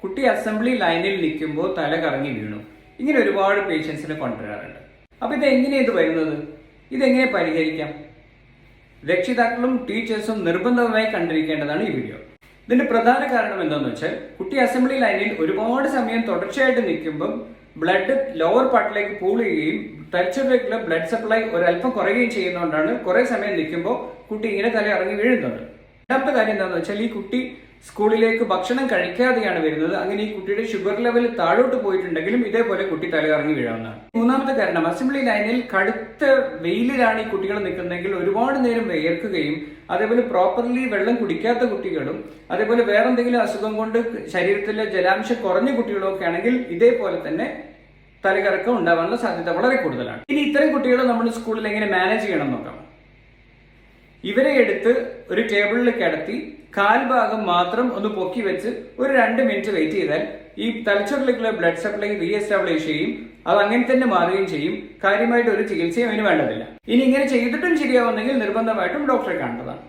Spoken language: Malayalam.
കുട്ടി അസംബ്ലി ലൈനിൽ നിൽക്കുമ്പോൾ തല കറങ്ങി വീണു. ഇങ്ങനെ ഒരുപാട് പേഷ്യൻസിനെ കൊണ്ടുവരാറുണ്ട്. അപ്പൊ ഇത് വരുന്നത്? ഇതെങ്ങനെ പരിഹരിക്കാം? രക്ഷിതാക്കളും ടീച്ചേഴ്സും നിർബന്ധമായി കണ്ടിരിക്കേണ്ടതാണ് ഈ വീഡിയോ. ഇതിന്റെ പ്രധാന കാരണം എന്താണെന്ന് വെച്ചാൽ, കുട്ടി അസംബ്ലി ലൈനിൽ ഒരുപാട് സമയം തുടർച്ചയായിട്ട് നിൽക്കുമ്പോൾ ബ്ലഡ് ലോവർ പാർട്ടിലേക്ക് പൂൾ ചെയ്യുകയും തലച്ചോറിലേക്കുള്ള ബ്ലഡ് സപ്ലൈ ഒരല്പം കുറയുകയും ചെയ്യുന്നതുകൊണ്ടാണ് കുറെ സമയം നിൽക്കുമ്പോൾ കുട്ടി ഇങ്ങനെ തല ഇറങ്ങി വീഴുന്നത്. രണ്ടാമത്തെ കാര്യം എന്താണെന്ന് വെച്ചാൽ, ഈ കുട്ടി സ്കൂളിലേക്ക് ഭക്ഷണം കഴിക്കാതെയാണ് വരുന്നത്. അങ്ങനെ ഈ കുട്ടിയുടെ ഷുഗർ ലെവൽ താഴോട്ട് പോയിട്ടുണ്ടെങ്കിലും ഇതേപോലെ കുട്ടി തല ഇറങ്ങി വീഴാവുന്നതാണ്. മൂന്നാമത്തെ കാരണം, അസംബ്ലി ലൈനിൽ കടുത്ത വെയിലിലാണ് ഈ കുട്ടികൾ നിൽക്കുന്നതെങ്കിൽ ഒരുപാട് നേരം വിയർക്കുകയും അതേപോലെ പ്രോപ്പർലി വെള്ളം കുടിക്കാത്ത കുട്ടികളും അതേപോലെ വേറെ എന്തെങ്കിലും അസുഖം കൊണ്ട് ശരീരത്തിലെ ജലാംശം കുറഞ്ഞ കുട്ടികളും ഒക്കെ ആണെങ്കിൽ ഇതേപോലെ തന്നെ തലകറക്കം ഉണ്ടാവാനുള്ള സാധ്യത വളരെ കൂടുതലാണ്. ഇനി ഇത്തരം കുട്ടികളെ നമ്മൾ സ്കൂളിൽ എങ്ങനെ മാനേജ് ചെയ്യണം നോക്കാം. ഇവരെ എടുത്ത് ഒരു ടേബിളിൽ കിടത്തി കാൽഭാഗം മാത്രം ഒന്ന് പൊക്കി വെച്ച് ഒരു 2 മിനിറ്റ് വെയിറ്റ് ചെയ്താൽ ഈ തലച്ചോറിലേക്കുള്ള ബ്ലഡ് സപ്ലൈ റീഎസ്റ്റാബ്ലിഷ് ചെയ്യും. അത് അങ്ങനെ തന്നെ മാറുകയും ചെയ്യും. കാര്യമായിട്ട് ഒരു ചികിത്സയും അതിന് വേണ്ടതില്ല. ഇനി ഇങ്ങനെ ചെയ്തിട്ടും ശരിയാവുന്നെങ്കിൽ നിർബന്ധമായിട്ടും ഡോക്ടറെ കാണേണ്ടതാണ്.